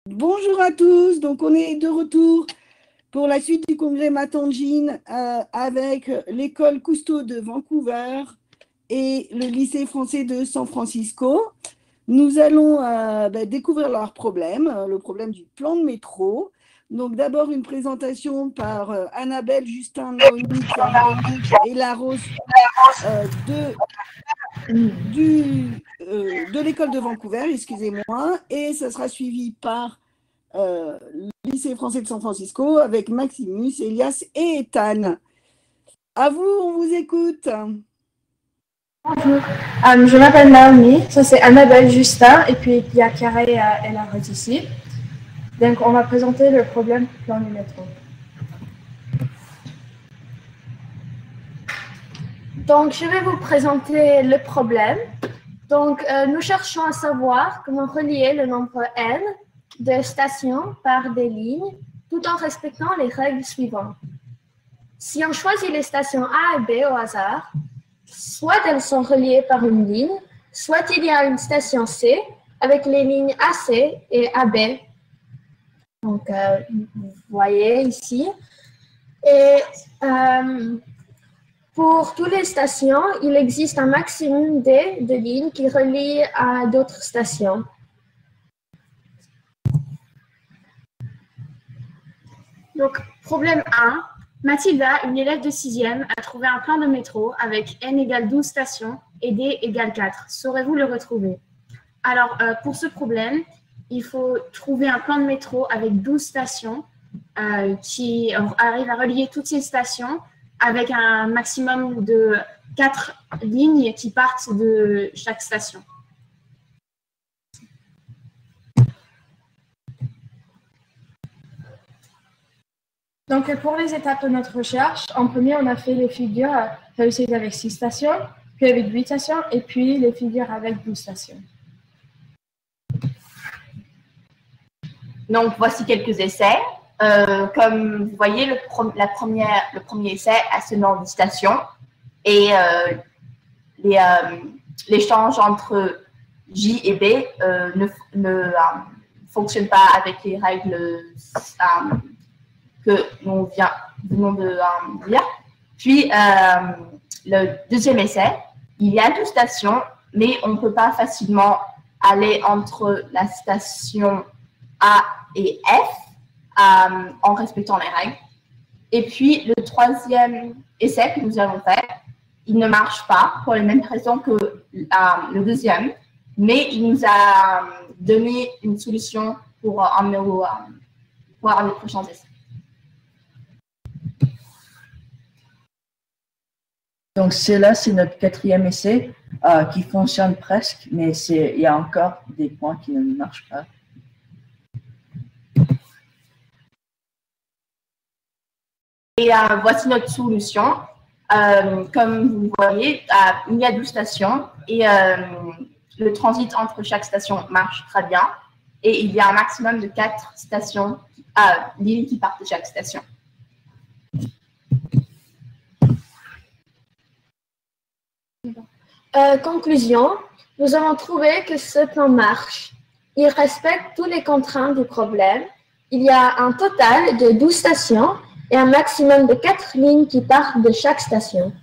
Bonjour à tous, donc on est de retour pour la suite du congrès Matangine avec l'école Cousteau de Vancouver et le lycée français de San Francisco. Nous allons découvrir leur problème, le problème du plan de métro. Donc d'abord une présentation par Annabelle, Justin, Naomi, Clara et Laros de l'école de Vancouver, excusez-moi, et ça sera suivi par le lycée français de San Francisco avec Maximus, Elias et Ethan. À vous, on vous écoute. Bonjour, je m'appelle Naomi, ça c'est Annabelle, Justin, et puis il y a Carré et Laros ici. Donc on va présenter le problème plan du métro. Donc je vais vous présenter le problème. Donc nous cherchons à savoir comment relier le nombre n de stations par des lignes tout en respectant les règles suivantes. Si on choisit les stations A et B au hasard, soit elles sont reliées par une ligne, soit il y a une station C avec les lignes AC et AB. Donc, vous voyez ici. Et pour toutes les stations, il existe un maximum D de lignes qui relient à d'autres stations. Donc, problème 1. Mathilda, une élève de 6e, a trouvé un plan de métro avec n égale 12 stations et d égale 4. Saurez-vous le retrouver? Alors, pour ce problème, il faut trouver un plan de métro avec 12 stations qui arrive à relier toutes ces stations avec un maximum de 4 lignes qui partent de chaque station. Donc, pour les étapes de notre recherche, en premier, on a fait les figures réussies avec 6 stations, puis avec 8 stations, et puis les figures avec 12 stations. Donc, voici quelques essais. Comme vous voyez, le premier essai a ce nom de station et l'échange entre J et B ne fonctionne pas avec les règles que nous venons de dire. Puis, le deuxième essai, il y a 2 stations, mais on ne peut pas facilement aller entre la station A et F en respectant les règles. Et puis, le troisième essai que nous avons fait, il ne marche pas pour les mêmes raisons que le deuxième, mais il nous a donné une solution pour les prochains essais. Donc, c'est notre 4e essai qui fonctionne presque, mais il y a encore des points qui ne marchent pas. Et voici notre solution. Comme vous voyez, il y a 12 stations et le transit entre chaque station marche très bien. Et il y a un maximum de 4 stations, lignes qui partent de chaque station. Conclusion, nous avons trouvé que ce plan marche. Il respecte toutes les contraintes du problème. Il y a un total de 12 stations et un maximum de 4 lignes qui partent de chaque station.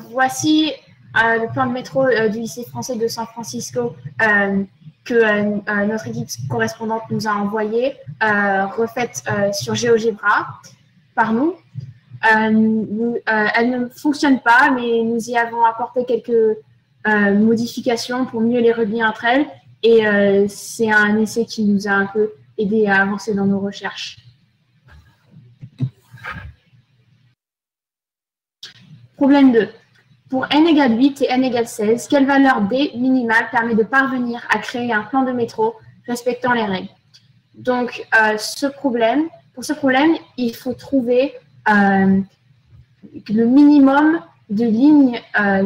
Voici le plan de métro du lycée français de San Francisco que notre équipe correspondante nous a envoyé, refaite sur GeoGebra par nous. Elle ne fonctionne pas, mais nous y avons apporté quelques modifications pour mieux les relier entre elles. Et c'est un essai qui nous a un peu aidé à avancer dans nos recherches. Problème 2. pour n égale 8 et n égale 16, quelle valeur d minimale permet de parvenir à créer un plan de métro respectant les règles? Donc, pour ce problème, il faut trouver le minimum de lignes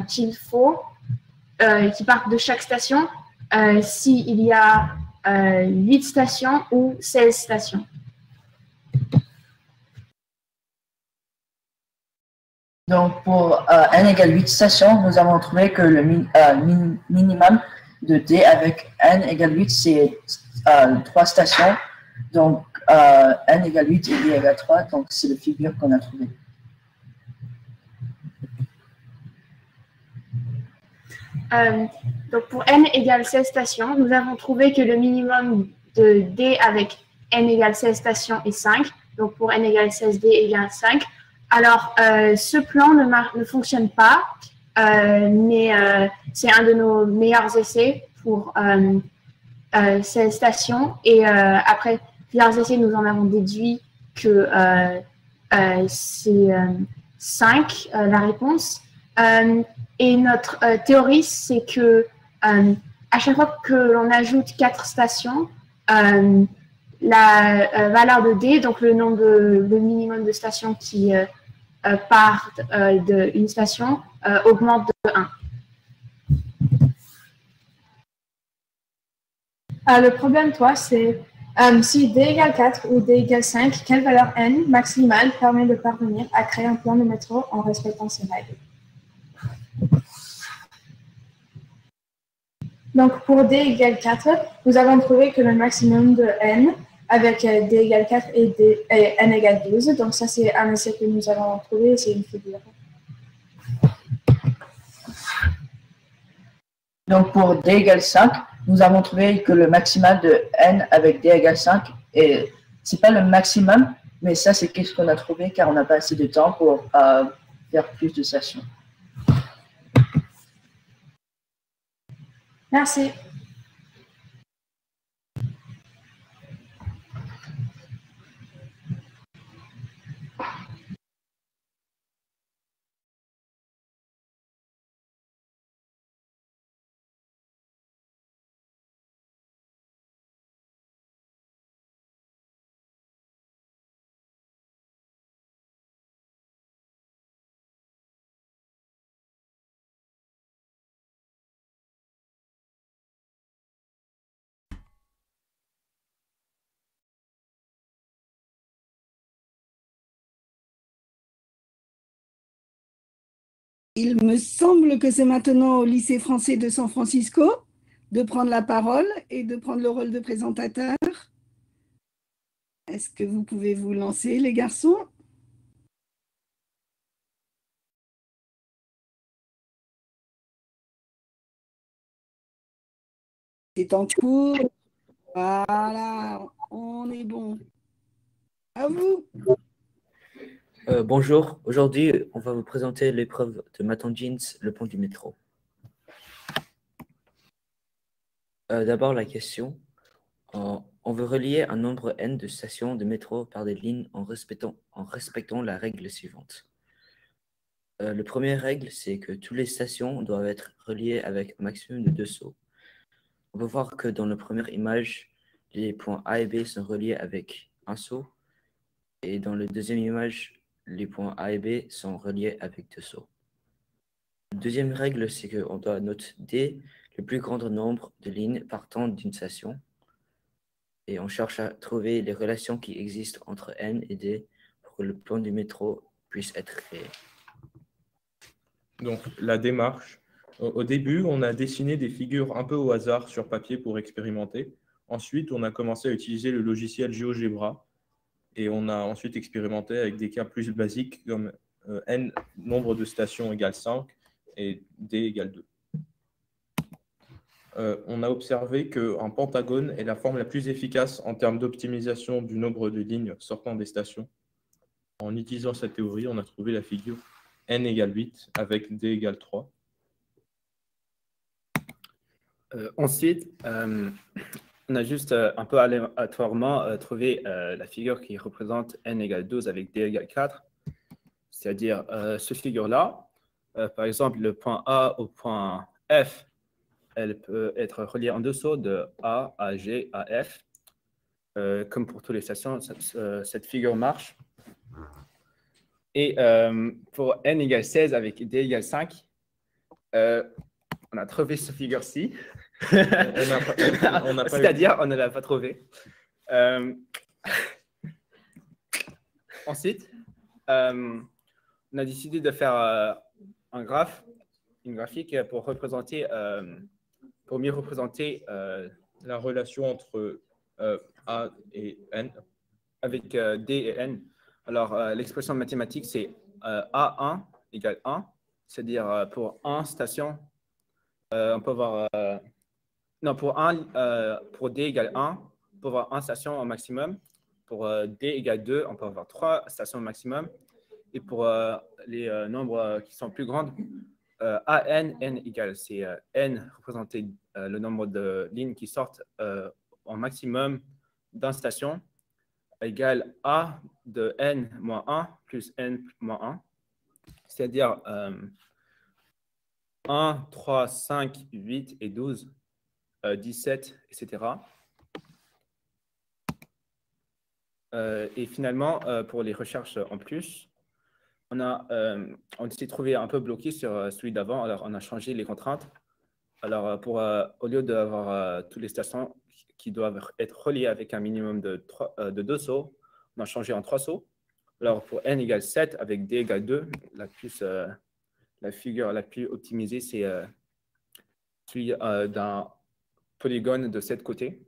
qu'il faut, qui partent de chaque station, s'il y a 8 stations ou 16 stations. Donc, pour n égale 8 stations, nous avons trouvé que le minimum de D avec n égale 8, c'est 3 stations. Donc, n égale 8 et D égale 3. Donc, c'est la figure qu'on a trouvée. Donc, pour n égale 16 stations, nous avons trouvé que le minimum de D avec n égale 16 stations est 5. Donc, pour n égale 16, D égale 5. Alors, ce plan ne fonctionne pas, mais c'est un de nos meilleurs essais pour 16 stations. Et après plusieurs essais, nous en avons déduit que c'est 5, la réponse. Et notre théorie, c'est que à chaque fois que l'on ajoute 4 stations, la valeur de D, donc le minimum de stations qui partent d'une station, augmente de 1. Le problème, toi, c'est si D égale 4 ou D égale 5, quelle valeur n maximale permet de parvenir à créer un plan de métro en respectant ces règles? Donc, pour D égale 4, nous avons trouvé que le maximum de n avec D égale 4 et n égale 12. Donc, ça, c'est un essai que nous avons trouvé, c'est une figure. Donc, pour D égale 5, nous avons trouvé que le maximal de n avec D égale 5, et c'est pas le maximum, mais ça, c'est ce qu'on a trouvé car on n'a pas assez de temps pour faire plus de stations. Merci. Il me semble que c'est maintenant au lycée français de San Francisco de prendre la parole et de prendre le rôle de présentateur. Est-ce que vous pouvez vous lancer, les garçons? C'est en cours. Voilà, on est bon. À vous. Bonjour, aujourd'hui on va vous présenter l'épreuve de math engines, le pont du métro. D'abord la question, on veut relier un nombre n de stations de métro par des lignes en respectant la règle suivante. La première règle, c'est que toutes les stations doivent être reliées avec un maximum de 2 sauts. On peut voir que dans la première image, les points A et B sont reliés avec un saut, et dans la deuxième image, les points A et B sont reliés avec 2 sauts. La deuxième règle, c'est qu'on doit noter D le plus grand nombre de lignes partant d'une station, et on cherche à trouver les relations qui existent entre N et D pour que le plan du métro puisse être créé. Donc, la démarche. Au début, on a dessiné des figures un peu au hasard sur papier pour expérimenter. Ensuite, on a commencé à utiliser le logiciel GeoGebra et on a ensuite expérimenté avec des cas plus basiques comme N nombre de stations égale 5 et D égale 2. On a observé qu'un pentagone est la forme la plus efficace en termes d'optimisation du nombre de lignes sortant des stations. En utilisant cette théorie, on a trouvé la figure N égale 8 avec D égale 3. Ensuite, on a juste un peu aléatoirement trouvé la figure qui représente N égale 12 avec D égale 4, c'est-à-dire cette figure-là. Par exemple, le point A au point F, elle peut être reliée en dessous de A à G à F. Comme pour toutes les stations, cette figure marche. Et pour n égale 16 avec d égale 5, on a trouvé cette figure-ci. C'est-à-dire, on ne l'a pas trouvée. Ensuite, on a décidé de faire une graphique pour mieux représenter la relation entre A et N. Avec D et N. Alors, l'expression mathématique, c'est A1 égale 1, c'est-à-dire pour 1 station, on peut avoir... non, pour D égale 1, on peut avoir 1 station au maximum. Pour D égale 2, on peut avoir 3 stations au maximum. Et pour les nombres qui sont plus grands, AN, N égale, c'est N représenter le nombre de lignes qui sortent en maximum d'une station, égale A de N moins 1 plus N moins 1, c'est-à-dire 1, 3, 5, 8 et 12, 17, etc. Et finalement, pour les recherches en plus, on s'est trouvé un peu bloqué sur celui d'avant, alors on a changé les contraintes. Alors, au lieu d'avoir toutes les stations qui doivent être reliées avec un minimum de 2 sauts, on a changé en 3 sauts. Alors, pour n égale 7 avec d égale 2, la figure la plus optimisée, c'est celui d'un polygone de 7 côtés.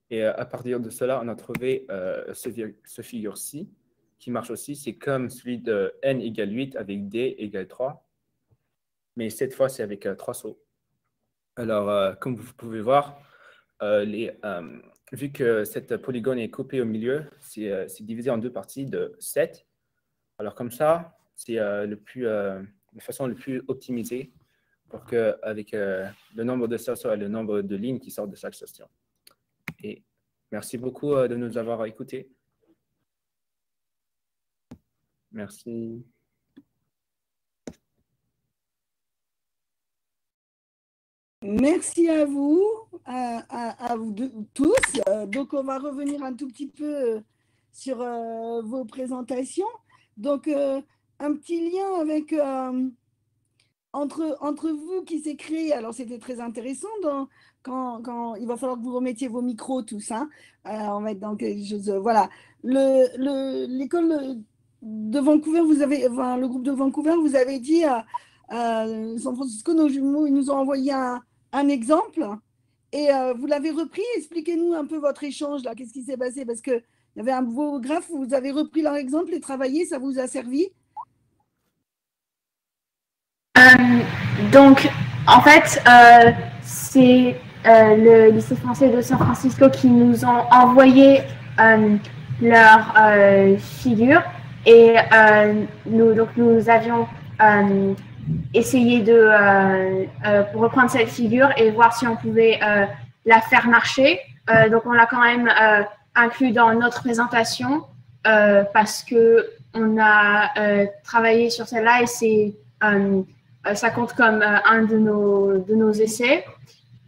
Et à partir de cela, on a trouvé ce figure-ci qui marche aussi. C'est comme celui de n égale 8 avec d égale 3. Mais cette fois, c'est avec 3 sauts. Alors, comme vous pouvez voir, vu que cette polygone est coupée au milieu, c'est divisé en 2 parties de 7. Alors, comme ça, c'est la façon la plus optimisée pour que, avec le nombre de stations et le nombre de lignes qui sortent de chaque station. Et merci beaucoup de nous avoir écoutés. Merci. Merci à vous, à vous tous. Donc, on va revenir un tout petit peu sur vos présentations. Donc, un petit lien avec entre vous qui s'est créé. Alors, c'était très intéressant quand il va falloir que vous remettiez vos micros tous. Hein. On va être dans quelque chose. Voilà. L'école de Vancouver, le groupe de Vancouver, vous avez dit à San Francisco, nos jumeaux, ils nous ont envoyé un exemple et vous l'avez repris. Expliquez-nous un peu votre échange là. Qu'est-ce qui s'est passé? Parce qu'il y avait un beau graphe, vous avez repris leur exemple et travaillé, ça vous a servi? Donc, en fait, c'est le lycée français de San Francisco qui nous ont envoyé leur figure et nous avions essayé pour reprendre cette figure et voir si on pouvait la faire marcher. Donc, on l'a quand même inclus dans notre présentation parce qu'on a travaillé sur celle-là et ça compte comme un de nos essais.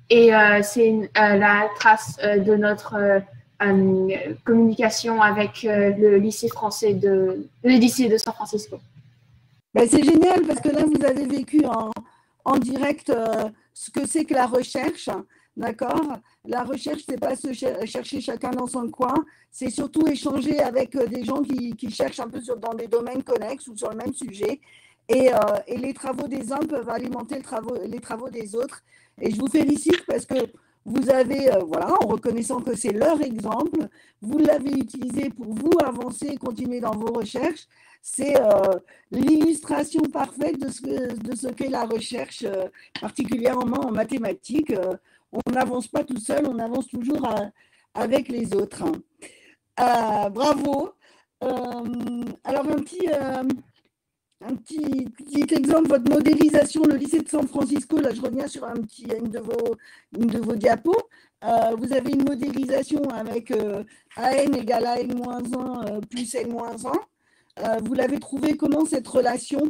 Et c'est la trace de notre communication avec le lycée de San Francisco. Ben, c'est génial parce que là, vous avez vécu en direct ce que c'est que la recherche, d'accord? La recherche, ce n'est pas se chercher chacun dans son coin, c'est surtout échanger avec des gens qui cherchent un peu dans des domaines connexes ou sur le même sujet. Et les travaux des uns peuvent alimenter les travaux des autres. Et je vous félicite parce que vous avez, en reconnaissant que c'est leur exemple, vous l'avez utilisé pour vous avancer et continuer dans vos recherches. C'est l'illustration parfaite de ce qu'est la recherche, particulièrement en mathématiques. On n'avance pas tout seul, on avance toujours avec les autres. Bravo. Alors, un petit exemple, votre modélisation, le lycée de San Francisco, là je reviens sur une de vos diapos. Vous avez une modélisation avec AN égale AN-1 plus N-1. Vous l'avez trouvé comment cette relation?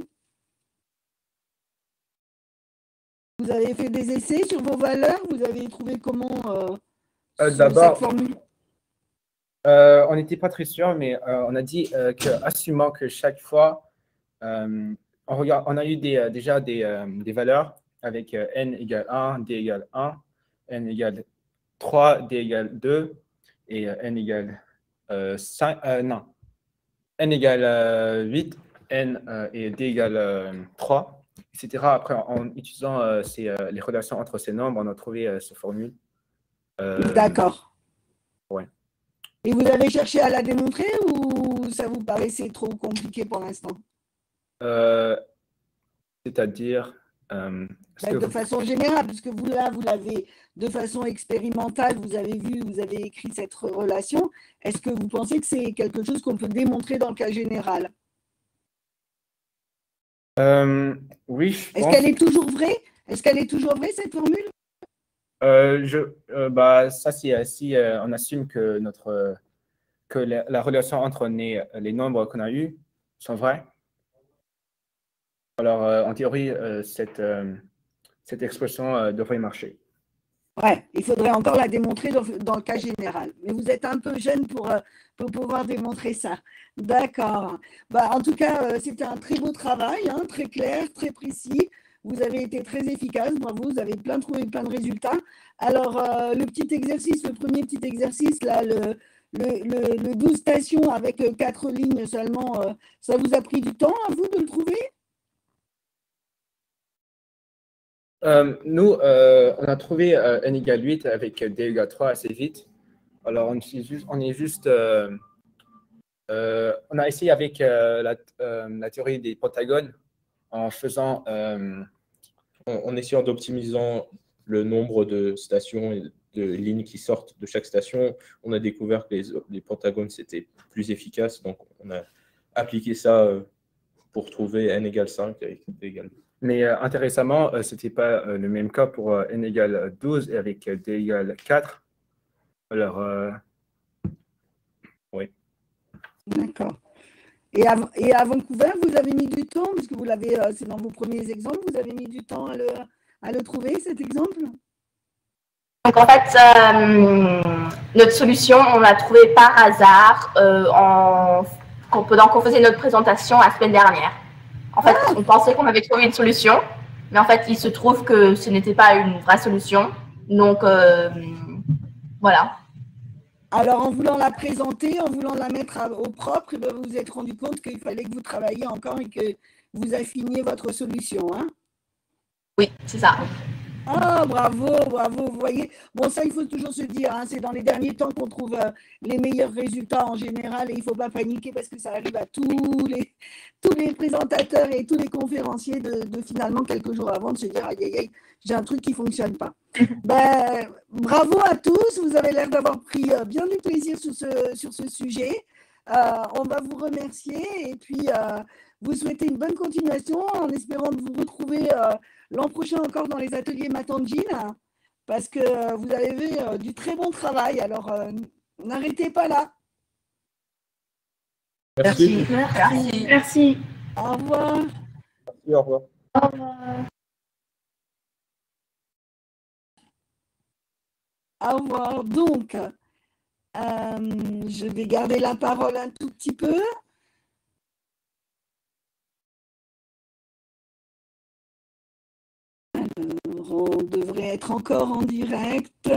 Vous avez fait des essais sur vos valeurs? Vous avez trouvé comment sur D'abord, cette formule? on n'était pas très sûr, mais on a dit assumant que chaque fois, on a eu déjà des valeurs avec n égale 1, d égale 1, n égale 3, d égale 2, et n égale 5, non, n égale 8, n et d égale 3, etc. Après, en utilisant les relations entre ces nombres, on a trouvé cette formule. D'accord. Ouais. Et vous avez cherché à la démontrer ou ça vous paraissait trop compliqué pour l'instant? C'est-à-dire De façon générale, puisque vous l'avez de façon expérimentale, vous avez vu, vous avez écrit cette relation. Est-ce que vous pensez que c'est quelque chose qu'on peut démontrer dans le cas général? Oui, je pense. Est-ce qu'elle est toujours vraie? Est-ce qu'elle est toujours vraie, cette formule? Ça, c'est si on assume que la relation entre les nombres qu'on a eus sont vrais. Alors, en théorie, cette expression devrait marcher. Ouais, il faudrait encore la démontrer dans le cas général. Mais vous êtes un peu jeune pour pouvoir démontrer ça. D'accord. En tout cas, c'était un très beau travail, hein, très clair, très précis. Vous avez été très efficace, bravo, vous avez trouvé plein de résultats. Alors, le premier petit exercice, là, le 12 stations avec 4 lignes seulement, ça vous a pris du temps à vous de le trouver? Nous, on a trouvé n égale 8 avec d égale 3 assez vite. Alors, on a essayé avec la théorie des pentagones en faisant… En essayant d'optimisant le nombre de stations et de lignes qui sortent de chaque station, on a découvert que les pentagones, c'était plus efficace. Donc, on a appliqué ça pour trouver n égale 5 avec d égale 2. Mais intéressamment, ce n'était pas le même cas pour n égale 12 et avec d égale 4. Alors, oui. D'accord. Et à Vancouver, vous avez mis du temps, parce que c'est dans vos premiers exemples, vous avez mis du temps à le trouver, cet exemple? Donc, en fait, notre solution, on l'a trouvée par hasard pendant qu'on faisait notre présentation la semaine dernière. En fait, on pensait qu'on avait trouvé une solution, mais en fait, il se trouve que ce n'était pas une vraie solution. Donc, voilà. Alors, en voulant la présenter, en voulant la mettre au propre, vous vous êtes rendu compte qu'il fallait que vous travailliez encore et que vous affiniez votre solution, hein? Oui, c'est ça. Ah, bravo, bravo, vous voyez. Bon, ça, il faut toujours se dire, hein, c'est dans les derniers temps qu'on trouve les meilleurs résultats en général et il ne faut pas paniquer parce que ça arrive à tous les présentateurs et tous les conférenciers de finalement, quelques jours avant, de se dire, aïe, aïe, aïe, j'ai un truc qui ne fonctionne pas. Bravo à tous, vous avez l'air d'avoir pris bien du plaisir sur ce sujet. On va vous remercier et puis vous souhaiter une bonne continuation en espérant de vous retrouver l'an prochain encore dans les ateliers Matangine parce que vous avez fait du très bon travail. Alors, n'arrêtez pas là. Merci. Merci. Merci. Au revoir. Merci, au revoir. Au revoir. Au revoir. Donc, je vais garder la parole un tout petit peu. Alors, on devrait être encore en direct.